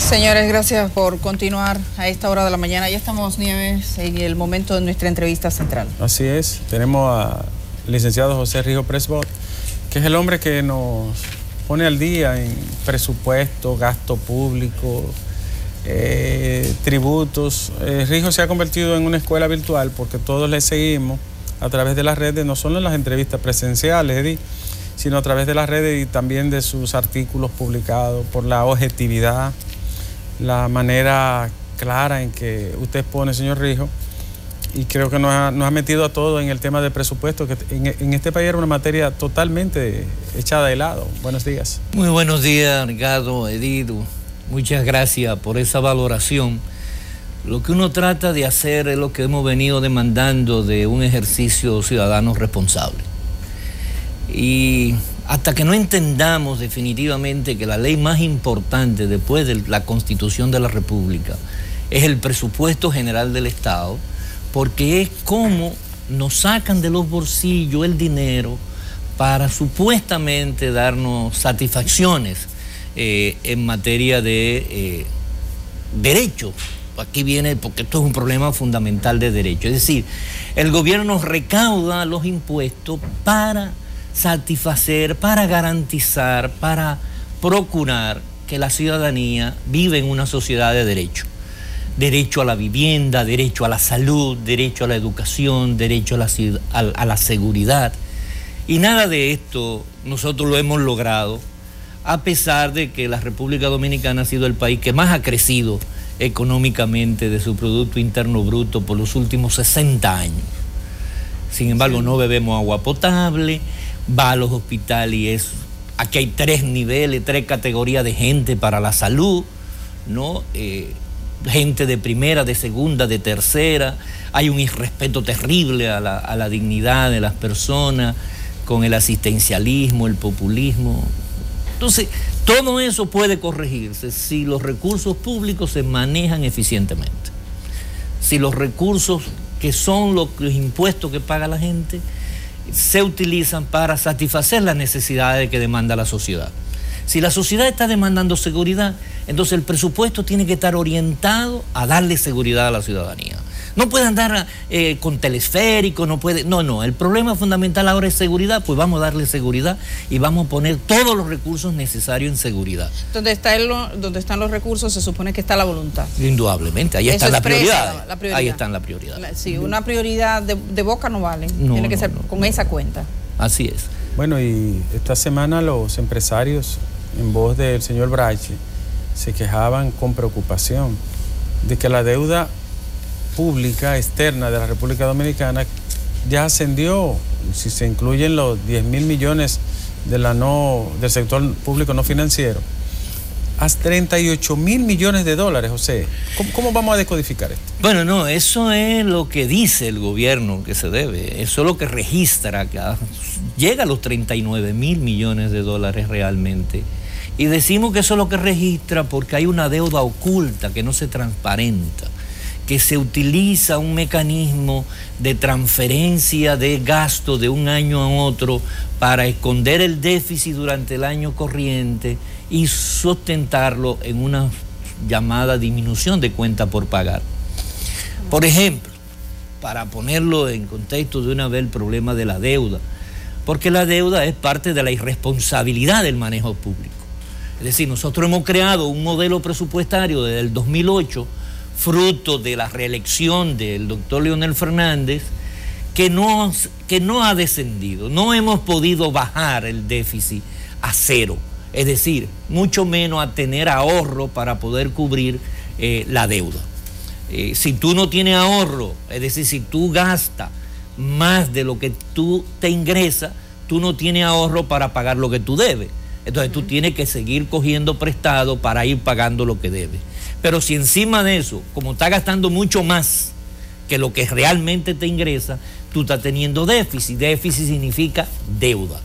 Señores, gracias por continuar a esta hora de la mañana. Ya estamos, Nieves, en el momento de nuestra entrevista central. Así es, tenemos al licenciado José Rijo Presbot, que es el hombre que nos pone al día en presupuesto, gasto público, tributos. Rijo se ha convertido en una escuela virtual porque todos le seguimos a través de las redes, no solo en las entrevistas presenciales, Edith, sino a través de las redes y también de sus artículos publicados, por la objetividad, la manera clara en que usted expone, señor Rijo, y creo que nos ha metido a todos en el tema del presupuesto, que en este país era una materia totalmente echada de lado. Buenos días. Muy buenos días, Ricardo, Edith. Muchas gracias por esa valoración. Lo que uno trata de hacer es lo que hemos venido demandando de un ejercicio ciudadano responsable. Y hasta que no entendamos definitivamente que la ley más importante después de la Constitución de la República es el presupuesto general del Estado, porque es como nos sacan de los bolsillos el dinero para supuestamente darnos satisfacciones en materia de derechos. Aquí viene, porque esto es un problema fundamental de derecho. Es decir, el gobierno recauda los impuestos para satisfacer, para garantizar, para procurar que la ciudadanía vive en una sociedad de derecho. Derecho a la vivienda, derecho a la salud, derecho a la educación, derecho a la seguridad. Y nada de esto nosotros lo hemos logrado, a pesar de que la República Dominicana ha sido el país que más ha crecido económicamente de su Producto Interno Bruto por los últimos 60 años. Sin embargo, no bebemos agua potable, va a los hospitales y aquí hay 3 niveles, 3 categorías de gente para la salud, ¿no? Gente de primera, de segunda, de tercera. Hay un irrespeto terrible a la dignidad de las personas, con el asistencialismo, el populismo. Entonces, todo eso puede corregirse si los recursos públicos se manejan eficientemente. Si los recursos que son los impuestos que paga la gente se utilizan para satisfacer las necesidades que demanda la sociedad. Si la sociedad está demandando seguridad, entonces el presupuesto tiene que estar orientado a darle seguridad a la ciudadanía. No puede andar con telesférico, no, el problema fundamental ahora es seguridad, pues vamos a darle seguridad y vamos a poner todos los recursos necesarios en seguridad. Donde están los recursos se supone que está la voluntad. Indudablemente, ahí están las prioridades. La prioridad. Ahí están las prioridades. Sí, una prioridad de boca no vale, tiene que ser con esa cuenta. Así es. Bueno, y esta semana los empresarios, en voz del señor Brache, se quejaban con preocupación de que la deuda pública externa de la República Dominicana ya ascendió, si se incluyen los 10.000 millones del sector público no financiero, a 38.000 millones de dólares, José. ¿Cómo vamos a decodificar esto? Bueno, no, eso es lo que dice el gobierno que se debe, eso es lo que registra acá. Llega a los 39.000 millones de dólares realmente. Y decimos que eso es lo que registra porque hay una deuda oculta que no se transparenta, que se utiliza un mecanismo de transferencia de gasto de un año a otro para esconder el déficit durante el año corriente y sustentarlo en una llamada disminución de cuenta por pagar. Por ejemplo, para ponerlo en contexto de una vez el problema de la deuda, porque la deuda es parte de la irresponsabilidad del manejo público. Es decir, nosotros hemos creado un modelo presupuestario desde el 2008, fruto de la reelección del doctor Leonel Fernández, que no ha descendido. No hemos podido bajar el déficit a cero, es decir, mucho menos a tener ahorro para poder cubrir la deuda. Si tú no tienes ahorro, es decir, si tú gastas más de lo que tú te ingresas, tú no tienes ahorro para pagar lo que tú debes. Entonces tú tienes que seguir cogiendo prestado para ir pagando lo que debes. Pero si encima de eso, como estás gastando mucho más que lo que realmente te ingresa, tú estás teniendo déficit. Déficit significa deuda.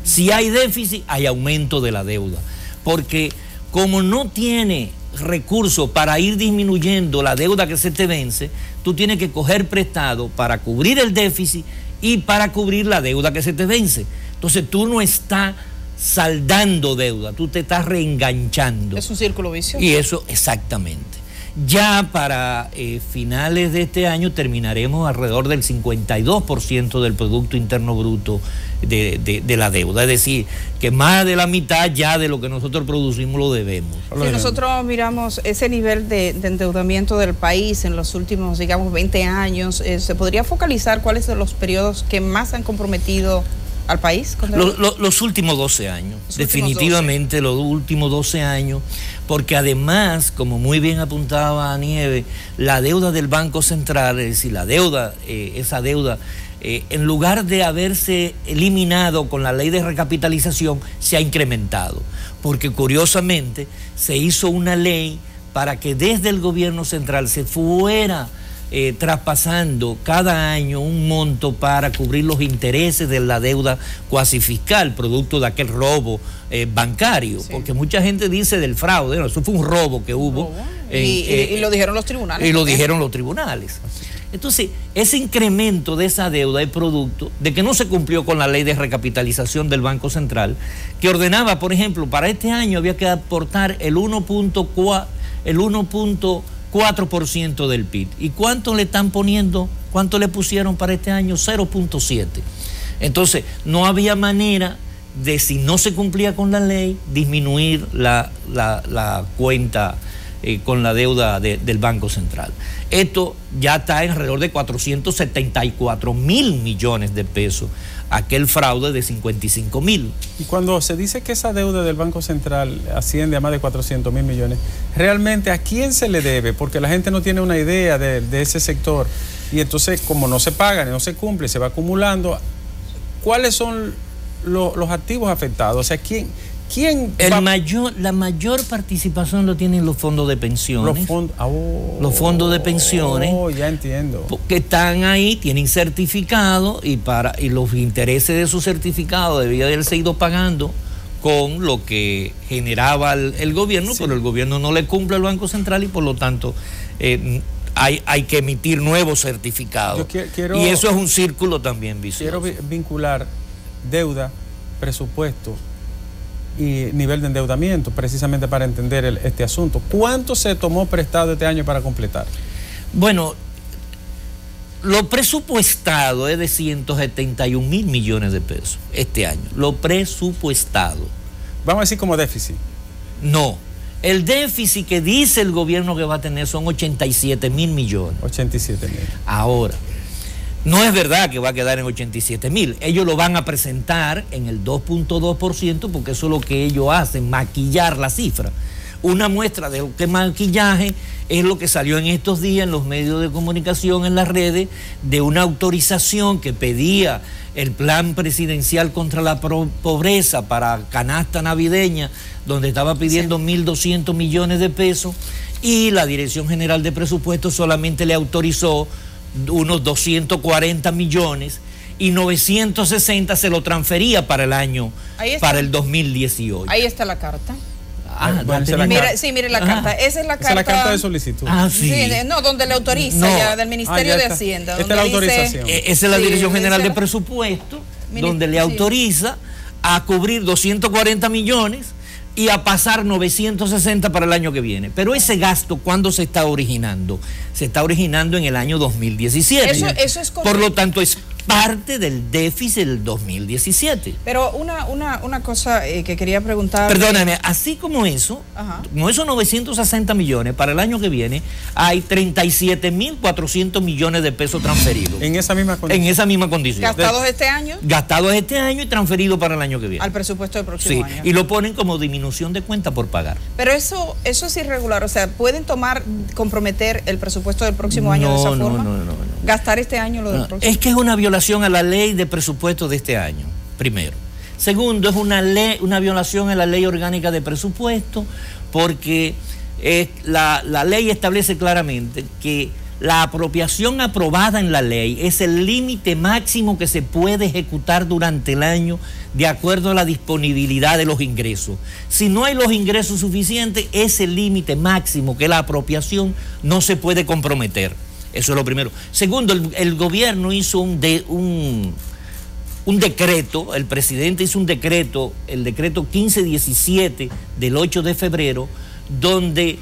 Si hay déficit, hay aumento de la deuda. Porque como no tiene recursos para ir disminuyendo la deuda que se te vence, tú tienes que coger prestado para cubrir el déficit y para cubrir la deuda que se te vence. Entonces tú no estás saldando deuda, tú te estás reenganchando. Es un círculo vicioso. Y eso, exactamente. Ya para finales de este año terminaremos alrededor del 52% del Producto Interno Bruto de la deuda. Es decir, que más de la mitad ya de lo que nosotros producimos lo debemos. Si nosotros miramos ese nivel de endeudamiento del país en los últimos, digamos, 20 años, ¿se podría focalizar cuáles son los periodos que más han comprometido al país? Los últimos 12 años, definitivamente los últimos 12 años, porque además, como muy bien apuntaba Nieves, la deuda del Banco Central, es decir, esa deuda, en lugar de haberse eliminado con la ley de recapitalización, se ha incrementado, porque curiosamente se hizo una ley para que desde el gobierno central se fuera traspasando cada año un monto para cubrir los intereses de la deuda cuasi fiscal, producto de aquel robo bancario, sí. Porque mucha gente dice del fraude, no, eso fue un robo que hubo. Y lo dijeron los tribunales. Y lo dijeron los tribunales. Entonces, ese incremento de esa deuda es producto de que no se cumplió con la ley de recapitalización del Banco Central, que ordenaba, por ejemplo, para este año había que aportar el 1.4% del PIB. ¿Y cuánto le están poniendo? ¿Cuánto le pusieron para este año? 0.7. Entonces, no había manera de, si no se cumplía con la ley, disminuir la cuenta con la deuda del Banco Central. Esto ya está en alrededor de 474.000 millones de pesos, aquel fraude de 55.000. Y cuando se dice que esa deuda del Banco Central asciende a más de 400.000 millones, ¿realmente a quién se le debe? Porque la gente no tiene una idea de ese sector. Y entonces, como no se pagan, no se cumple, se va acumulando, ¿cuáles son los activos afectados? O sea, ¿quién la mayor participación lo tienen los fondos de pensiones. Los fondos de pensiones. Ya entiendo. Que están ahí, tienen certificado y los intereses de esos certificados debía haberse ido pagando con lo que generaba el gobierno, sí. Pero el gobierno no le cumple al Banco Central y por lo tanto hay que emitir nuevos certificados. Y eso es un círculo también vicioso. Quiero vincular deuda, presupuesto y nivel de endeudamiento, precisamente para entender este asunto. ¿Cuánto se tomó prestado este año para completar? Bueno, lo presupuestado es de 171.000 millones de pesos este año. Lo presupuestado. Vamos a decir como déficit. No. El déficit que dice el gobierno que va a tener son 87.000 millones. 87.000. Ahora, no es verdad que va a quedar en 87.000. Ellos lo van a presentar en el 2.2% porque eso es lo que ellos hacen, maquillar la cifra. Una muestra de lo que maquillaje es lo que salió en estos días en los medios de comunicación, en las redes, de una autorización que pedía el plan presidencial contra la pobreza para canasta navideña, donde estaba pidiendo 1.200 millones de pesos y la Dirección General de Presupuestos solamente le autorizó unos 240 millones y 960 se lo transfería para el año, para el 2018. Ahí está la carta. Mire la carta. Esa es la carta. Esa es la carta de solicitud. Sí. No, donde le autoriza ya del Ministerio de Hacienda. Esta es la autorización. Esa es la Dirección General de Presupuesto, donde le autoriza a cubrir 240 millones y a pasar 960 para el año que viene. Pero ese gasto, ¿cuándo se está originando? Se está originando en el año 2017. Eso es correcto. Por lo tanto, es parte del déficit del 2017. Pero una cosa que quería preguntar. Perdóname, así como eso, como esos 960 millones, para el año que viene, hay 37.400 millones de pesos transferidos. En esa misma condición. En esa misma condición. ¿Gastados este año? Gastados este año y transferidos para el año que viene. Al presupuesto del próximo año. Y lo ponen como disminución de cuenta por pagar. Pero eso es irregular, o sea, ¿pueden comprometer el presupuesto del próximo año de esa forma? No. ¿Gastar este año lo del próximo? Es que es una violación a la ley de presupuesto de este año, primero. Segundo, es una violación a la ley orgánica de presupuesto, porque la ley establece claramente que la apropiación aprobada en la ley es el límite máximo que se puede ejecutar durante el año de acuerdo a la disponibilidad de los ingresos. Si no hay los ingresos suficientes, ese límite máximo que es la apropiación no se puede comprometer. Eso es lo primero. Segundo, el gobierno hizo un decreto, el presidente hizo un decreto, el decreto 1517 del 8 de febrero, donde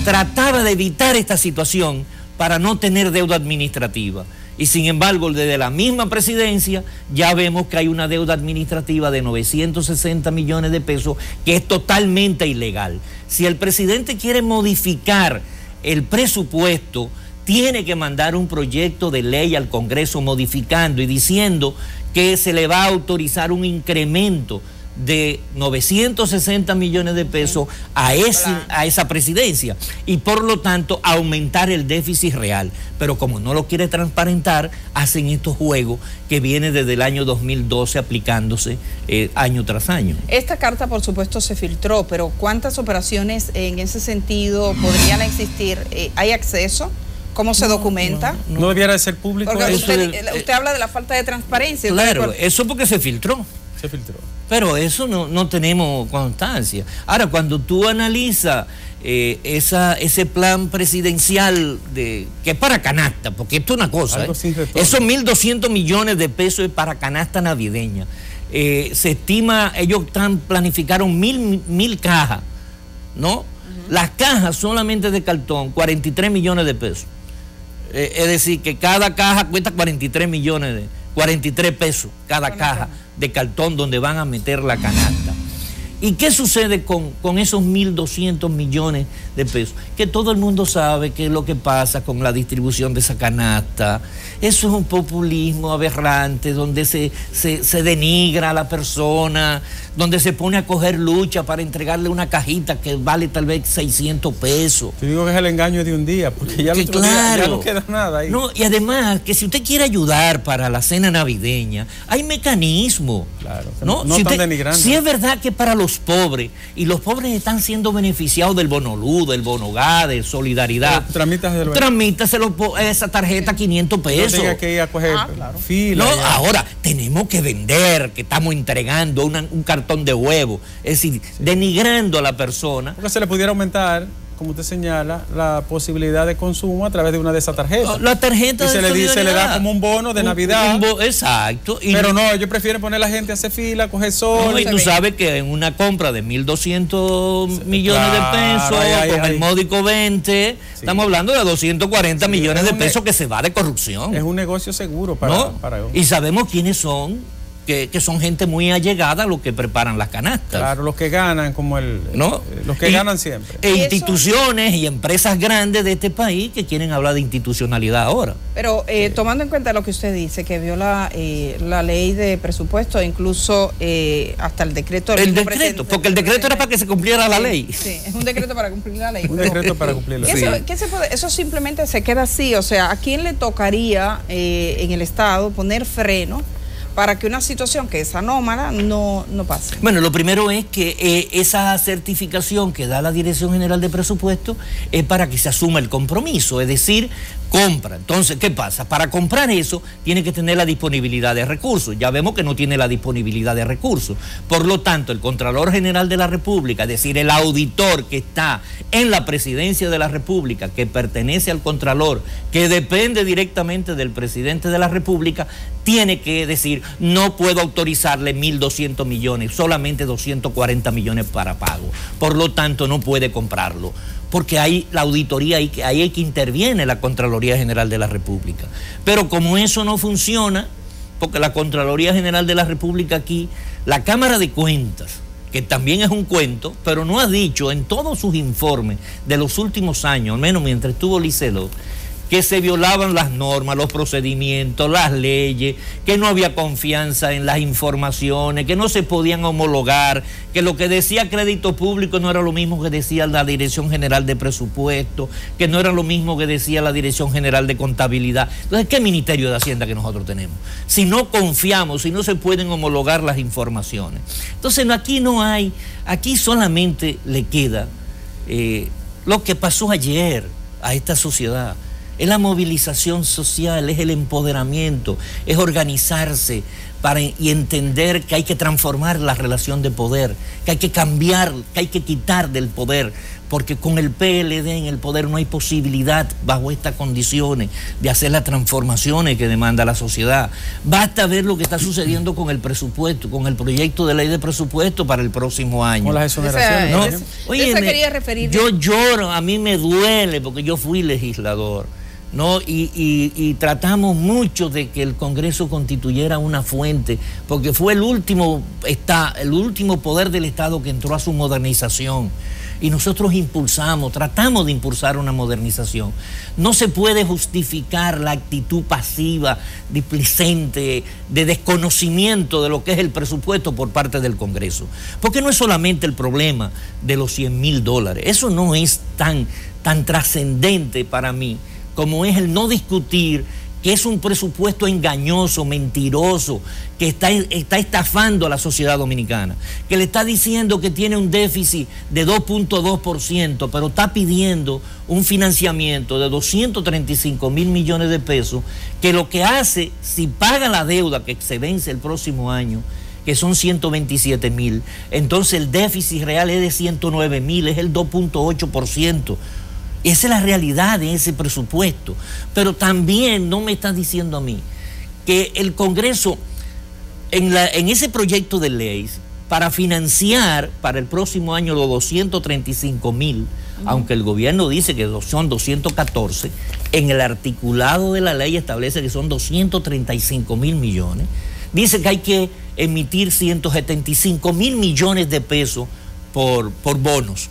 trataba de evitar esta situación para no tener deuda administrativa. Y sin embargo, desde la misma presidencia ya vemos que hay una deuda administrativa de 960 millones de pesos que es totalmente ilegal. Si el presidente quiere modificar el presupuesto, tiene que mandar un proyecto de ley al Congreso modificando y diciendo que se le va a autorizar un incremento de 960 millones de pesos a esa presidencia y por lo tanto aumentar el déficit real. Pero como no lo quiere transparentar, hacen estos juegos que vienen desde el año 2012 aplicándose año tras año. Esta carta por supuesto se filtró, pero ¿cuántas operaciones en ese sentido podrían existir? ¿Hay acceso? ¿Cómo se documenta? No debiera de ser público. Porque usted habla de la falta de transparencia. Claro, eso porque se filtró. Se filtró. Pero eso no tenemos constancia. Ahora, cuando tú analizas ese plan presidencial que es para canasta, porque esto es una cosa, esos 1.200 millones de pesos es para canasta navideña. Se estima, ellos planificaron mil cajas, ¿no? Las cajas solamente de cartón, 43 millones de pesos. Es decir, que cada caja cuesta 43 pesos, cada caja de cartón donde van a meter la canasta. ¿Y qué sucede con esos 1.200 millones de pesos? Que todo el mundo sabe qué es lo que pasa con la distribución de esa canasta. Eso es un populismo aberrante donde se denigra a la persona, donde se pone a coger lucha para entregarle una cajita que vale tal vez 600 pesos. Te digo que es el engaño de un día, porque ya el otro día ya no queda nada ahí. No, y además, que si usted quiere ayudar para la cena navideña, hay mecanismos. Claro, no si tan denigrando. Si es verdad que para los pobres, y los pobres están siendo beneficiados del bono luz, del bono gas, de solidaridad. Tramítaselo esa tarjeta 500 pesos. No tenga que ir a coger fila. No, ahora tenemos que vender, que estamos entregando un cartón de huevo. Es decir, denigrando a la persona. Porque se le pudiera aumentar, como usted señala, la posibilidad de consumo a través de una de esas tarjetas. La tarjeta se le da como un bono de Navidad. Exacto. Pero no, ellos prefieren poner a la gente a hacer fila, coger sol. No, y tú sabes que en una compra de 1.200 millones de pesos, con el módico 20, estamos hablando de 240 millones de pesos que se va de corrupción. Es un negocio seguro para y sabemos quiénes son. Que son gente muy allegada a los que preparan las canastas. Claro, los que ganan como los que ganan siempre. Instituciones y empresas grandes de este país que quieren hablar de institucionalidad ahora. Pero tomando en cuenta lo que usted dice, que viola la ley de presupuesto, incluso hasta el decreto. Porque el decreto era para que se cumpliera la ley. Sí, es un decreto para cumplir la ley. Un decreto para cumplir la ley. Eso simplemente se queda así. O sea, ¿a quién le tocaría en el Estado poner freno para que una situación que es anómala no pase? Bueno, lo primero es que esa certificación que da la Dirección General de Presupuesto es para que se asuma el compromiso, es decir, compra. Entonces, ¿qué pasa? Para comprar eso tiene que tener la disponibilidad de recursos. Ya vemos que no tiene la disponibilidad de recursos. Por lo tanto, el Contralor General de la República, es decir, el auditor que está en la Presidencia de la República, que pertenece al Contralor, que depende directamente del Presidente de la República, tiene que decir, no puedo autorizarle 1.200 millones, solamente 240 millones para pago. Por lo tanto, no puede comprarlo, porque hay la auditoría, ahí es que interviene la Contraloría General de la República. Pero como eso no funciona, porque la Contraloría General de la República aquí, la Cámara de Cuentas, que también es un cuento, pero no ha dicho en todos sus informes de los últimos años, al menos mientras estuvo Licelo, que se violaban las normas, los procedimientos, las leyes, que no había confianza en las informaciones, que no se podían homologar, que lo que decía Crédito Público no era lo mismo que decía la Dirección General de Presupuesto, que no era lo mismo que decía la Dirección General de Contabilidad. Entonces, ¿qué Ministerio de Hacienda que nosotros tenemos? Si no confiamos, si no se pueden homologar las informaciones. Entonces, aquí solamente le queda lo que pasó ayer a esta sociedad. Es la movilización social, es el empoderamiento, es organizarse y entender que hay que transformar la relación de poder, que hay que cambiar, que hay que quitar del poder, porque con el PLD en el poder no hay posibilidad bajo estas condiciones de hacer las transformaciones que demanda la sociedad. Basta ver lo que está sucediendo con el presupuesto, con el proyecto de ley de presupuesto para el próximo año. Con las exoneraciones. ¿No? Oye, quería referir. Yo lloro, a mí me duele porque yo fui legislador, ¿no? Y tratamos mucho de que el Congreso constituyera una fuente, porque fue el último poder del Estado que entró a su modernización. Y nosotros tratamos de impulsar una modernización. No se puede justificar la actitud pasiva, displicente, de desconocimiento de lo que es el presupuesto por parte del Congreso. Porque no es solamente el problema de los $100.000. Eso no es tan trascendente para mí como es el no discutir que es un presupuesto engañoso, mentiroso, que está estafando a la sociedad dominicana, que le está diciendo que tiene un déficit de 2.2%, pero está pidiendo un financiamiento de 235.000 millones de pesos, que lo que hace, si paga la deuda que se vence el próximo año, que son 127.000, entonces el déficit real es de 109.000, es el 2.8%. Esa es la realidad de ese presupuesto. Pero también no me están diciendo a mí que el Congreso, en ese proyecto de ley, para financiar para el próximo año los 235.000, aunque el gobierno dice que son 214, en el articulado de la ley establece que son 235.000 millones, dice que hay que emitir 175.000 millones de pesos por bonos.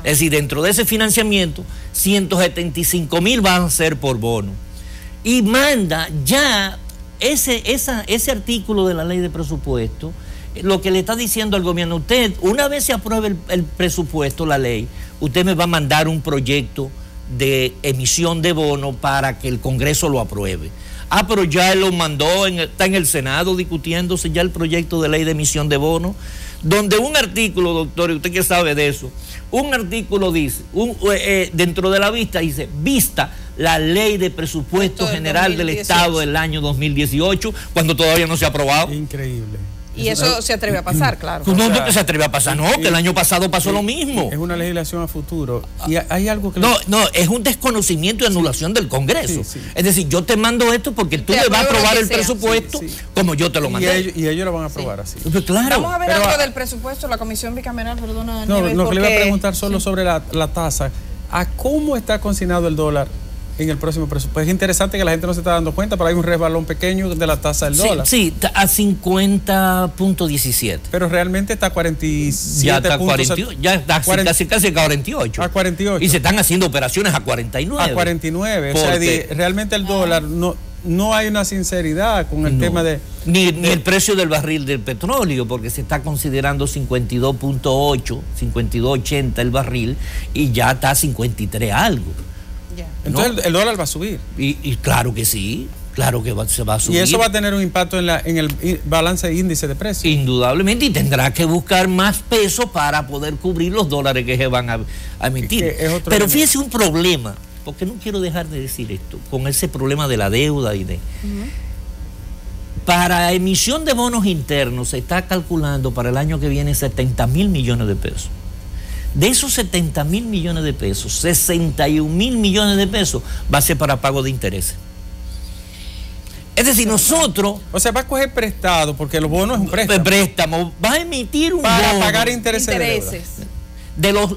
Es decir, dentro de ese financiamiento, 175.000 van a ser por bono. Y manda ya ese artículo de la ley de presupuesto, lo que le está diciendo al gobierno: usted, una vez se apruebe el presupuesto, la ley, usted me va a mandar un proyecto de emisión de bono para que el Congreso lo apruebe. Ah, pero ya él lo mandó, está en el Senado discutiéndose ya el proyecto de ley de emisión de bono, donde un artículo, doctor, y usted que sabe de eso, un artículo dice, dentro de la vista dice, vista la ley de presupuesto general del Estado del año 2018, cuando todavía no se ha aprobado. Increíble. Y eso se atreve a pasar, claro. No, que se atreve a pasar, no, que el año pasado pasó lo mismo. Es una legislación a futuro. Y hay algo que... No, es un desconocimiento y anulación del Congreso. Sí. Es decir, yo te mando esto porque tú me vas a aprobar el presupuesto como yo te lo mandé. Y ellos lo van a aprobar así. Pues claro. Vamos a ver algo del presupuesto, la Comisión Bicameral, perdona. No, lo que le iba a preguntar solo sobre la tasa. ¿A cómo está consignado el dólar en el próximo presupuesto? Es interesante que la gente no se está dando cuenta, pero hay un resbalón pequeño de la tasa del dólar. Sí, a 50.17. Pero realmente está a 47. Ya está 48, ya está casi a 48. A 48. Y se están haciendo operaciones a 49. A 49. O sea, realmente el dólar no hay una sinceridad con el tema de... Ni el precio del barril del petróleo, porque se está considerando 52.8, 52.80 el barril, y ya está a 53 algo. Entonces el dólar va a subir. Y claro que sí, claro que se va a subir. Y eso va a tener un impacto en el balance de índice de precios. Indudablemente, y tendrá que buscar más peso para poder cubrir los dólares que se van a emitir. Pero fíjese un problema, porque no quiero dejar de decir esto, con ese problema de la deuda y de... Para emisión de bonos internos se está calculando para el año que viene 70.000 millones de pesos. De esos 70.000 millones de pesos, 61.000 millones de pesos va a ser para pago de intereses. Es decir, nosotros... O sea, va a coger prestado, porque los bonos es un préstamo. Préstamo, va a emitir un para bono. Para pagar intereses.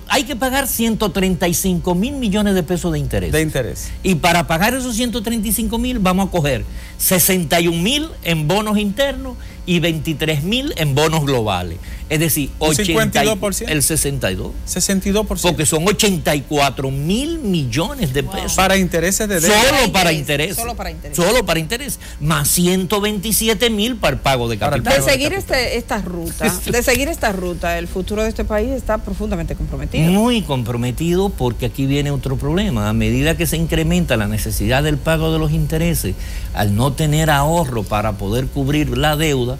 Hay que pagar 135.000 millones de pesos de interés. De interés. Y para pagar esos 135.000 vamos a coger 61.000 en bonos internos y 23.000 en bonos globales. Es decir, 52%. El 62%. 62%. Porque son 84.000 millones de pesos. Para intereses de deuda. Solo para interés. Solo para interés. Más 127.000 para el pago de capital. De seguir esta ruta, el futuro de este país está profundamente comprometido. Muy comprometido, porque aquí viene otro problema. A medida que se incrementa la necesidad del pago de los intereses, al no tener ahorro para poder cubrir la deuda,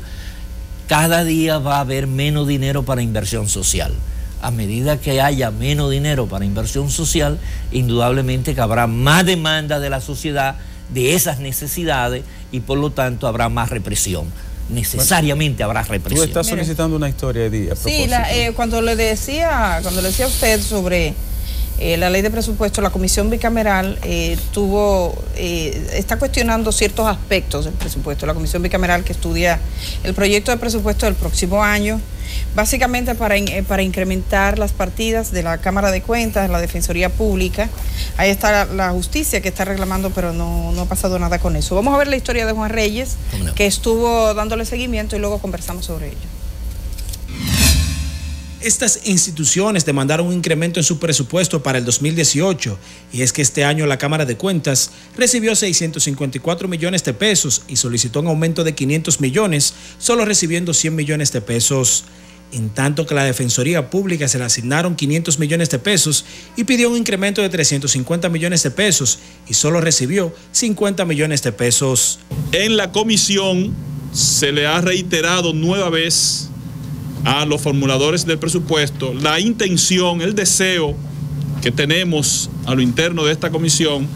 cada día va a haber menos dinero para inversión social. A medida que haya menos dinero para inversión social, indudablemente que habrá más demanda de la sociedad de esas necesidades y por lo tanto habrá más represión. necesariamente habrá represión. Tú estás solicitando una historia, Edith. Sí, cuando le decía a usted sobre la ley de presupuesto, la comisión bicameral está cuestionando ciertos aspectos del presupuesto. La comisión bicameral que estudia el proyecto de presupuesto del próximo año, básicamente para incrementar las partidas de la Cámara de Cuentas, la Defensoría Pública. Ahí está la justicia que está reclamando, pero no ha pasado nada con eso. Vamos a ver la historia de Juan Reyes, que estuvo dándole seguimiento, y luego conversamos sobre ello. Estas instituciones demandaron un incremento en su presupuesto para el 2018, y es que este año la Cámara de Cuentas recibió 654 millones de pesos y solicitó un aumento de 500 millones, solo recibiendo 100 millones de pesos, en tanto que a la Defensoría Pública se le asignaron 500 millones de pesos y pidió un incremento de 350 millones de pesos y solo recibió 50 millones de pesos. En la comisión se le ha reiterado nueva vez a los formuladores del presupuesto la intención, el deseo que tenemos a lo interno de esta comisión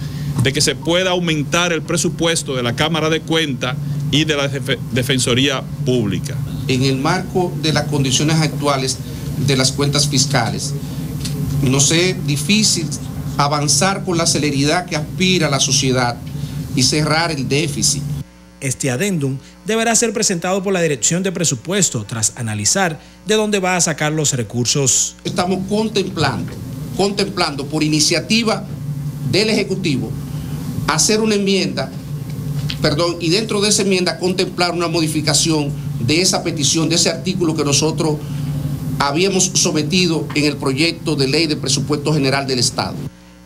de que se pueda aumentar el presupuesto de la Cámara de Cuentas y de la Defensoría Pública. En el marco de las condiciones actuales de las cuentas fiscales, nos es difícil avanzar con la celeridad que aspira la sociedad y cerrar el déficit. Este adendum deberá ser presentado por la Dirección de Presupuesto tras analizar de dónde va a sacar los recursos. Estamos contemplando por iniciativa del Ejecutivo hacer una enmienda, y dentro de esa enmienda contemplar una modificación de esa petición, de ese artículo que nosotros habíamos sometido en el proyecto de ley de presupuesto general del Estado.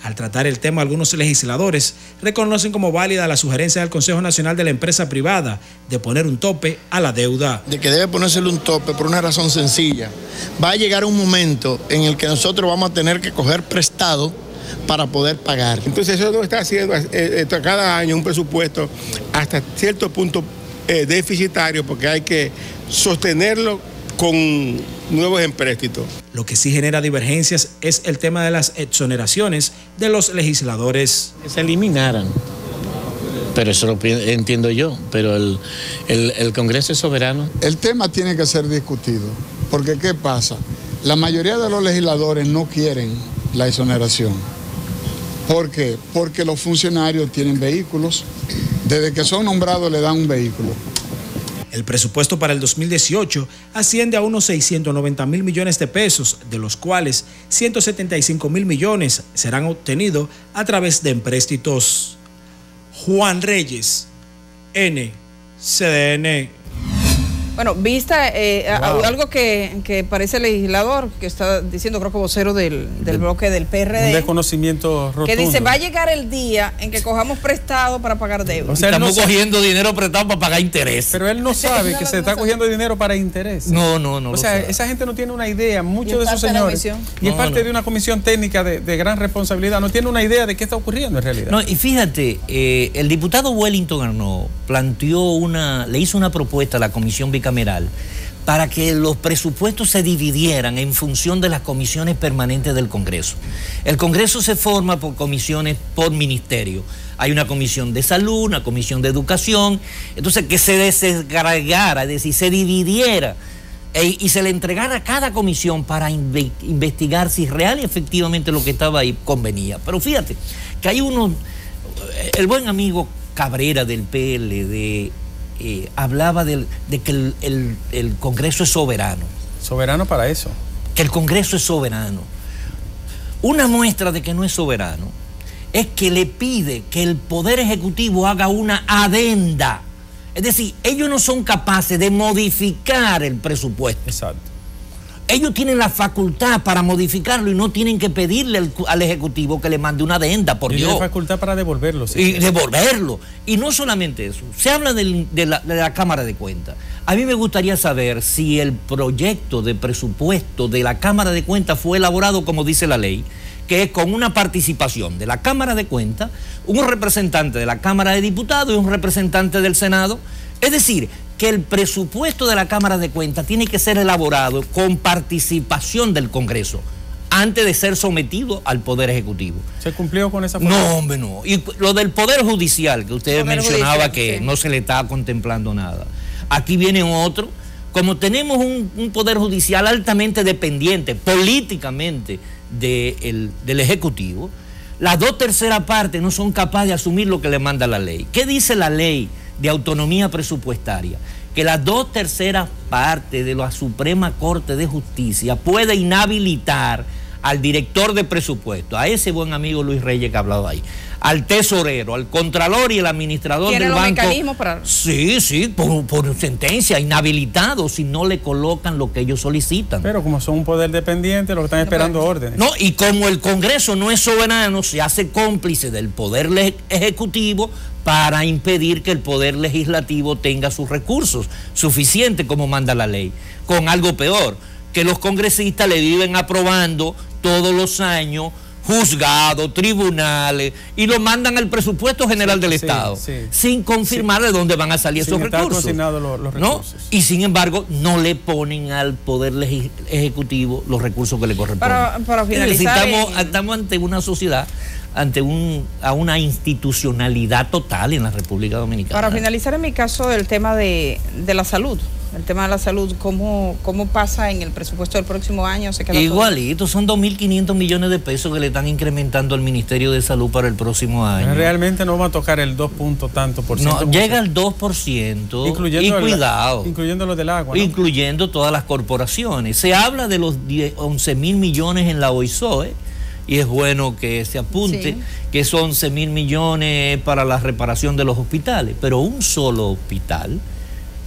Al tratar el tema, algunos legisladores reconocen como válida la sugerencia del Consejo Nacional de la Empresa Privada de poner un tope a la deuda. De que debe ponérsele un tope por una razón sencilla. Va a llegar un momento en el que nosotros vamos a tener que coger prestado para poder pagar. Entonces eso no está haciendo cada año un presupuesto hasta cierto punto deficitario, porque hay que sostenerlo con nuevos empréstitos. Lo que sí genera divergencias es el tema de las exoneraciones de los legisladores. Se eliminaran, pero eso lo entiendo yo, pero el Congreso es soberano. El tema tiene que ser discutido, porque ¿qué pasa? La mayoría de los legisladores no quieren la exoneración. ¿Por qué? Porque los funcionarios tienen vehículos, desde que son nombrados le dan un vehículo. El presupuesto para el 2018 asciende a unos 690.000 millones de pesos, de los cuales 175.000 millones serán obtenidos a través de empréstitos. Juan Reyes, NCDN. Bueno, vista algo que parece legislador, que está diciendo, creo que vocero del bloque del PRD. Un desconocimiento rotundo. Que dice, va a llegar el día en que cojamos prestado para pagar deuda. O sea, estamos cogiendo dinero prestado para pagar interés. Pero él no sabe que se está cogiendo dinero para interés. No. O sea, esa gente no tiene una idea, muchos de esos señores. Y es parte de una comisión técnica de gran responsabilidad. No tiene una idea de qué está ocurriendo en realidad. No, y fíjate, el diputado Wellington Arnaud le hizo una propuesta a la comisión bicameral para que los presupuestos se dividieran en función de las comisiones permanentes del Congreso. El Congreso se forma por comisiones por ministerio. Hay una comisión de salud, una comisión de educación, entonces que se desagregara, es decir, se dividiera y se le entregara a cada comisión para investigar si real y efectivamente lo que estaba ahí convenía. Pero fíjate que hay el buen amigo Cabrera del PLD, hablaba de que el Congreso es soberano. Soberano para eso. Que el Congreso es soberano. Una muestra de que no es soberano es que le pide que el Poder Ejecutivo haga una adenda. Es decir, ellos no son capaces de modificar el presupuesto. Exacto. Ellos tienen la facultad para modificarlo y no tienen que pedirle al Ejecutivo que le mande una adenda, por Dios. Tienen facultad para devolverlo. Sí. Y devolverlo. Y no solamente eso. Se habla de la Cámara de Cuentas. A mí me gustaría saber si el proyecto de presupuesto de la Cámara de Cuentas fue elaborado como dice la ley, que es con una participación de la Cámara de Cuentas, un representante de la Cámara de Diputados y un representante del Senado. Es decir, que el presupuesto de la Cámara de Cuentas tiene que ser elaborado con participación del Congreso antes de ser sometido al Poder Ejecutivo. ¿Se cumplió con esa forma? No, hombre, no. Y lo del Poder Judicial, que usted mencionaba que no se le está contemplando nada. aquí viene otro. Como tenemos un poder judicial altamente dependiente políticamente del Ejecutivo, las 2/3 partes no son capaces de asumir lo que le manda la ley. ¿Qué dice la ley de autonomía presupuestaria? Que las 2/3 partes de la Suprema Corte de Justicia puede inhabilitar al director de presupuesto, a ese buen amigo Luis Reyes que ha hablado ahí, al tesorero, al contralor y el administrador del banco. ¿Tiene los mecanismos para...? Sí, por sentencia, inhabilitado si no le colocan lo que ellos solicitan. Pero como son un poder dependiente, lo que están esperando órdenes. No, y como el Congreso no es soberano, se hace cómplice del poder ejecutivo para impedir que el poder legislativo tenga sus recursos suficientes como manda la ley. Con algo peor, que los congresistas le viven aprobando todos los años juzgados, tribunales, y lo mandan al presupuesto general del Estado, sin confirmar de dónde van a salir esos recursos. Los recursos. Y sin embargo, no le ponen al Poder Ejecutivo los recursos que le corresponden. Para finalizar... Estamos ante una sociedad, a una institucionalidad total en la República Dominicana. Para finalizar, en mi caso, el tema de la salud. El tema de la salud, ¿cómo pasa en el presupuesto del próximo año? ¿Se queda igualito? Son 2.500 millones de pesos que le están incrementando al Ministerio de Salud para el próximo año. Realmente no va a tocar el 2 punto tanto por ciento. No, llega al 2%. Incluyendo cuidado. Incluyendo lo del agua, ¿no? Incluyendo todas las corporaciones. Se habla de los 11.000 millones en la OISOE, y es bueno que se apunte que son 11.000 millones para la reparación de los hospitales, pero un solo hospital,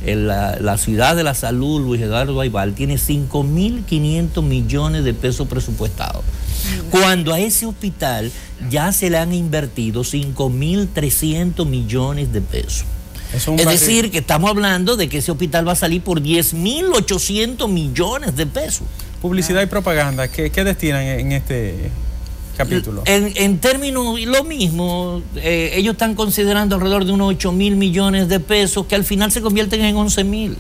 en la ciudad de la salud, Luis Eduardo Baibal, tiene 5.500 millones de pesos presupuestados. Cuando a ese hospital ya se le han invertido 5.300 millones de pesos. Es decir, que estamos hablando de que ese hospital va a salir por 10.800 millones de pesos. Publicidad y propaganda, ¿qué destinan en este capítulo? En términos, lo mismo, ellos están considerando alrededor de unos 8.000 millones de pesos que al final se convierten en 11.000.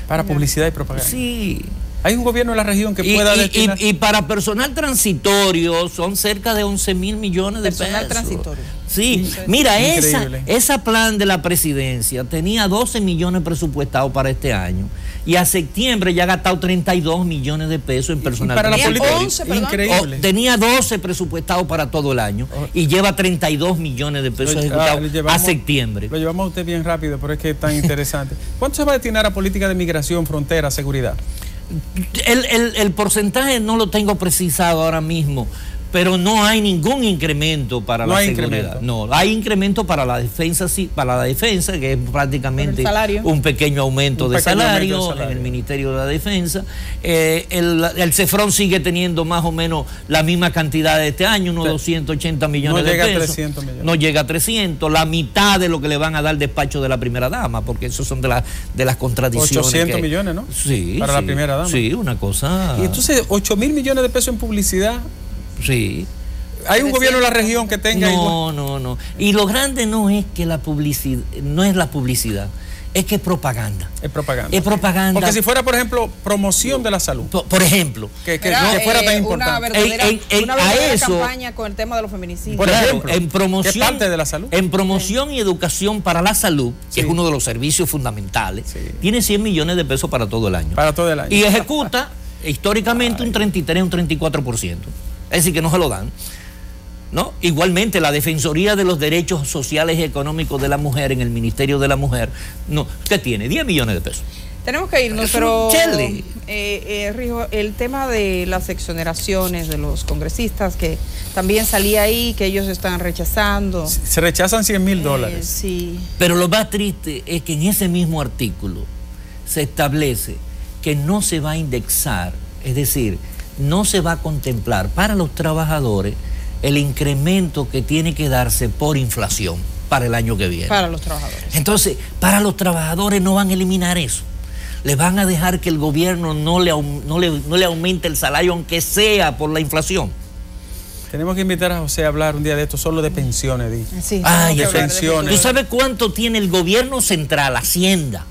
Para publicidad y propaganda. Sí. ¿Hay un gobierno de la región que pueda destinar? Y para personal transitorio son cerca de 11.000 millones de pesos. Personal transitorio. Sí, mira, esa plan de la presidencia tenía 12 millones presupuestados para este año. Y a septiembre ya ha gastado 32 millones de pesos en personal transitorio. Increíble. Tenía 12 presupuestados para todo el año y lleva 32 millones de pesos ejecutados a septiembre. Lo llevamos a usted bien rápido, pero es que es tan interesante. ¿Cuánto se va a destinar a política de migración, frontera, seguridad? El porcentaje no lo tengo precisado ahora mismo, pero no hay ningún incremento para la seguridad. No, hay incremento para la defensa, que es prácticamente un pequeño aumento de salario en el Ministerio de la Defensa. El CEFRON sigue teniendo más o menos la misma cantidad de este año, unos 280 millones de pesos. No llega a 300 millones. No llega a 300, la mitad de lo que le van a dar el despacho de la primera dama, porque esos son de las contradicciones. 800 millones, ¿no? Sí. Para la primera dama. Sí, una cosa. Y entonces, 8.000 millones de pesos en publicidad. Sí. ¿Hay un gobierno de la región que tenga igual? No. Y lo grande no es que la publicidad, es que es propaganda. Es propaganda. Es propaganda. Porque si fuera, por ejemplo, promoción de la salud. Por ejemplo. Que fuera tan importante. Una verdadera campaña con el tema de los feminicidios. Por ejemplo, en promoción. ¿Qué parte de la salud? En promoción y educación para la salud, que es uno de los servicios fundamentales, tiene 100 millones de pesos para todo el año. Para todo el año. Y ejecuta históricamente un 33, un 34%. Es decir, que no se lo dan. ¿No? Igualmente, la Defensoría de los Derechos Sociales y Económicos de la Mujer en el Ministerio de la Mujer, ¿qué tiene? 10 millones de pesos. Tenemos que irnos, pero Rijo, el tema de las exoneraciones de los congresistas, que también salía ahí, que ellos están rechazando. Se rechazan $100.000. Sí. Pero lo más triste es que en ese mismo artículo se establece que no se va a indexar, es decir, no se va a contemplar para los trabajadores el incremento que tiene que darse por inflación para el año que viene. Para los trabajadores. Entonces, para los trabajadores no van a eliminar eso. Le van a dejar que el gobierno no le aumente el salario, aunque sea por la inflación. Tenemos que invitar a José a hablar un día de esto solo de pensiones. Sí, de pensiones. ¿Tú sabes cuánto tiene el gobierno central, Hacienda?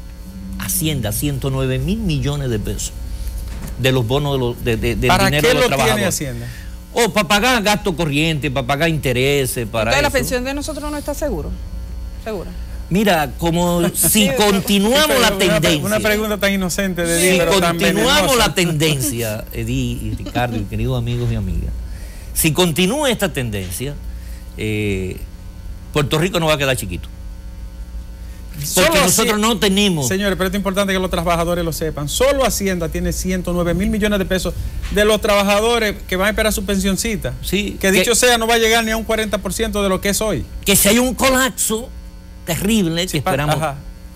109.000 millones de pesos de los bonos del dinero de los trabajadores. ¿Para qué lo tiene Hacienda? O para pagar gasto corriente, para pagar intereses, para entonces eso. La pensión de nosotros no está segura. Mira, como si continuamos la tendencia. Una pregunta tan inocente de Edith, pero tan venenosa. Continuamos la tendencia, Edith y Ricardo y queridos amigos y amigas. Si continúa esta tendencia, Puerto Rico no va a quedar chiquito. Porque nosotros no tenemos. Señores, pero es importante que los trabajadores lo sepan. Solo Hacienda tiene 109 mil millones de pesos de los trabajadores que van a esperar su pensioncita. Sí, que dicho sea, no va a llegar ni a un 40% de lo que es hoy. Que si hay un colapso terrible que esperamos.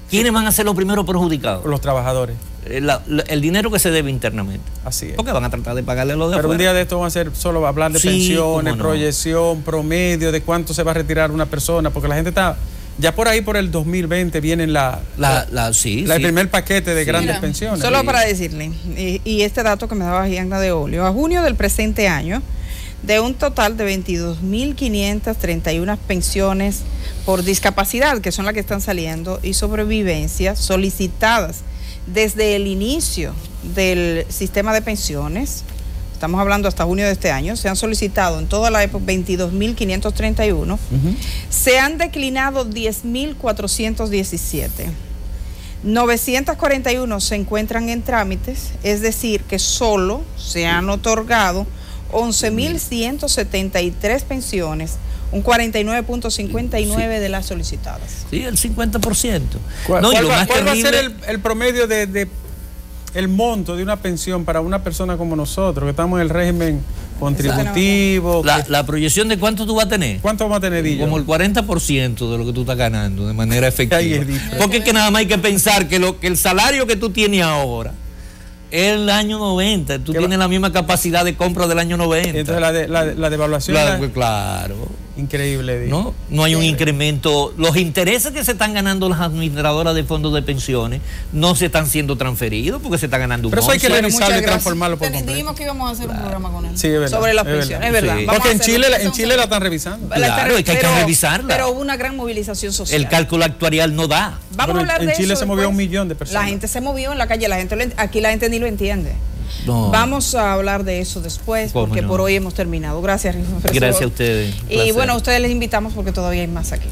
¿Quiénes van a ser los primeros perjudicados? Los trabajadores. El dinero que se debe internamente. Así es. Porque van a tratar de pagarle los de Pero afuera. un día de esto van a ser solo hablar de pensiones, proyección, promedio, de cuánto se va a retirar una persona, porque la gente está. Ya por ahí, por el 2020, vienen el primer paquete de grandes pensiones. Solo para decirle, y este dato que me daba Gianna de Olio, a junio del presente año, de un total de 22.531 pensiones por discapacidad, que son las que están saliendo, y sobrevivencias solicitadas desde el inicio del sistema de pensiones, estamos hablando hasta junio de este año, se han solicitado en toda la época 22.531, se han declinado 10.417, 941 se encuentran en trámites, es decir, que solo se han otorgado 11.173 pensiones, un 49.59 de las solicitadas. Sí, el 50%. ¿Cuál va a ser el promedio de el monto de una pensión para una persona como nosotros, que estamos en el régimen contributivo? La proyección de cuánto tú vas a tener. ¿Cuánto vamos a tener, Dillo? Como el 40% de lo que tú estás ganando de manera efectiva. Porque es que nada más hay que pensar que el salario que tú tienes ahora es el año 90, tú tienes la misma capacidad de compra del año 90. Entonces la devaluación. Claro. Increíble. No hay un incremento. Los intereses que se están ganando las administradoras de fondos de pensiones no se están siendo transferidos porque se está ganando un Pero eso hay que revisarlo y transformarlo por completo. Dijimos que íbamos a hacer un programa con él. Sí, es verdad, sobre las pensiones, es verdad. Sí. Porque en Chile la están revisando. Claro, es que hay que revisarla. Pero hubo una gran movilización social. El cálculo actuarial no da. Vamos a hablar de eso. En Chile se movió 1 millón de personas. La gente se movió en la calle, aquí la gente ni lo entiende. No. Vamos a hablar de eso después, porque por hoy hemos terminado. Gracias, profesor. Gracias a ustedes. Y bueno, a ustedes les invitamos porque todavía hay más aquí.